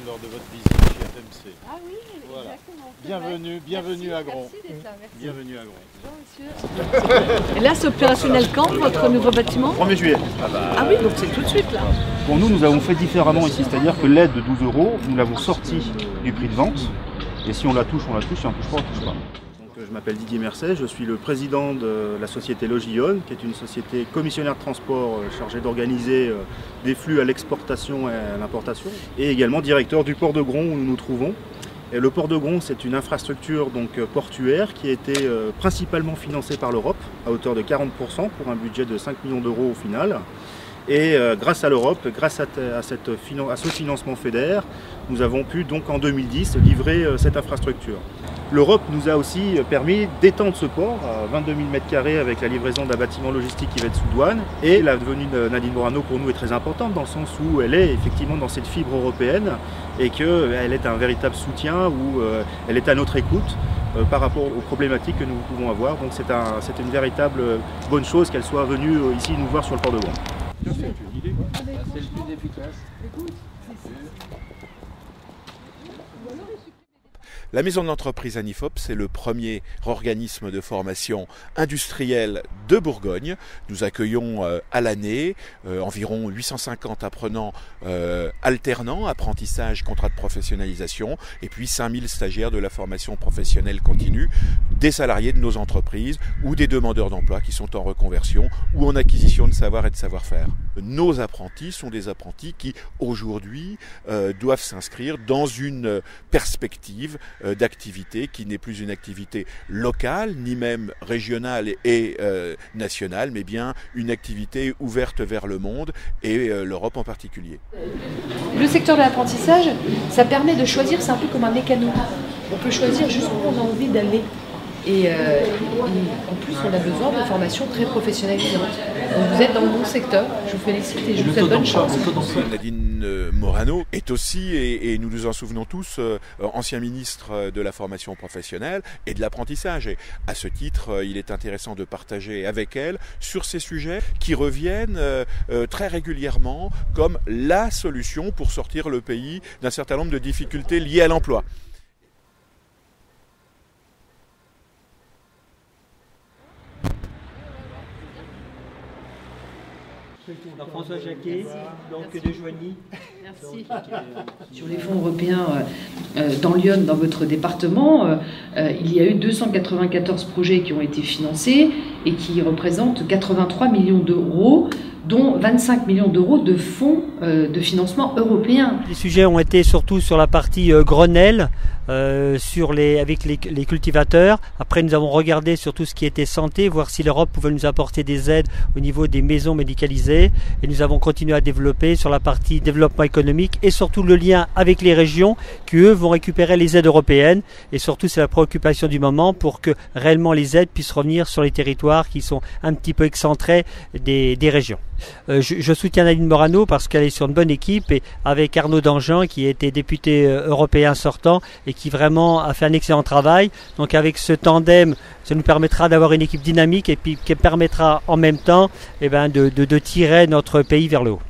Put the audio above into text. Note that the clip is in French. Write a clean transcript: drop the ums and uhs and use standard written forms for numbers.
lors de votre visite chez FMC. Ah oui, Voilà. exactement. Bienvenue à Gron. Merci d'être là, merci. Bienvenue à Gron. Bonjour, monsieur. Et là, c'est opérationnel quand, votre nouveau bâtiment? 1er juillet. Ah oui, donc c'est tout de suite là. Pour nous, nous avons fait différemment ici, c'est-à-dire que l'aide de 12 €, nous l'avons sortie du prix de vente. Et si on la touche, on la touche, si on ne touche pas, on ne touche pas. Donc, je m'appelle Didier Mercet, je suis le président de la société Logillon, qui est une société commissionnaire de transport chargée d'organiser des flux à l'exportation et à l'importation, et également directeur du port de Gron où nous nous trouvons. Et le port de Gron, c'est une infrastructure portuaire qui a été principalement financée par l'Europe, à hauteur de 40% pour un budget de 5 millions d'euros au final. Et grâce à l'Europe, grâce à ce financement FEDER, nous avons pu donc en 2010 livrer cette infrastructure. L'Europe nous a aussi permis d'étendre ce port à 22 000 m² avec la livraison d'un bâtiment logistique qui va être sous douane. Et la venue de Nadine Morano pour nous est très importante dans le sens où elle est effectivement dans cette fibre européenne et qu'elle est un véritable soutien, où elle est à notre écoute par rapport aux problématiques que nous pouvons avoir. Donc c'est une véritable bonne chose qu'elle soit venue ici nous voir sur le port de Gron. C'est le plus efficace. La maison de l'entreprise Anifop, c'est le premier organisme de formation industrielle de Bourgogne. Nous accueillons à l'année environ 850 apprenants alternants, apprentissage, contrat de professionnalisation, et puis 5000 stagiaires de la formation professionnelle continue, des salariés de nos entreprises ou des demandeurs d'emploi qui sont en reconversion ou en acquisition de savoir et de savoir-faire. Nos apprentis sont des apprentis qui, aujourd'hui, doivent s'inscrire dans une perspective d'activité qui n'est plus une activité locale, ni même régionale et nationale, mais bien une activité ouverte vers le monde et l'Europe en particulier. Le secteur de l'apprentissage, ça permet de choisir, c'est un peu comme un mécano. On peut choisir jusqu'où on a envie d'aller. Et en plus, on a besoin de formations très professionnalisantes. Donc vous êtes dans le bon secteur, je vous félicite et je vous souhaite bonne chance. Nadine Morano est aussi, et nous nous en souvenons tous, ancien ministre de la formation professionnelle et de l'apprentissage. Et à ce titre, il est intéressant de partager avec elle sur ces sujets qui reviennent très régulièrement comme la solution pour sortir le pays d'un certain nombre de difficultés liées à l'emploi. Alors François Jacquet, donc de Joigny. Merci. Sur les fonds européens dans Lyon, dans votre département, il y a eu 294 projets qui ont été financés et qui représentent 83 millions d'euros, dont 25 millions d'euros de fonds de financement européens. Les sujets ont été surtout sur la partie Grenelle, avec les cultivateurs. Après, nous avons regardé sur tout ce qui était santé, voir si l'Europe pouvait nous apporter des aides au niveau des maisons médicalisées. Et nous avons continué à développer sur la partie développement économique et surtout le lien avec les régions qui, eux, vont récupérer les aides européennes. Et surtout, c'est la préoccupation du moment pour que réellement les aides puissent revenir sur les territoires qui sont un petit peu excentrés des régions. Je soutiens Nadine Morano parce qu'elle est sur une bonne équipe et avec Arnaud Danjean qui était député européen sortant et qui vraiment a fait un excellent travail. Donc avec ce tandem, ça nous permettra d'avoir une équipe dynamique et puis qui permettra en même temps de tirer notre pays vers le haut.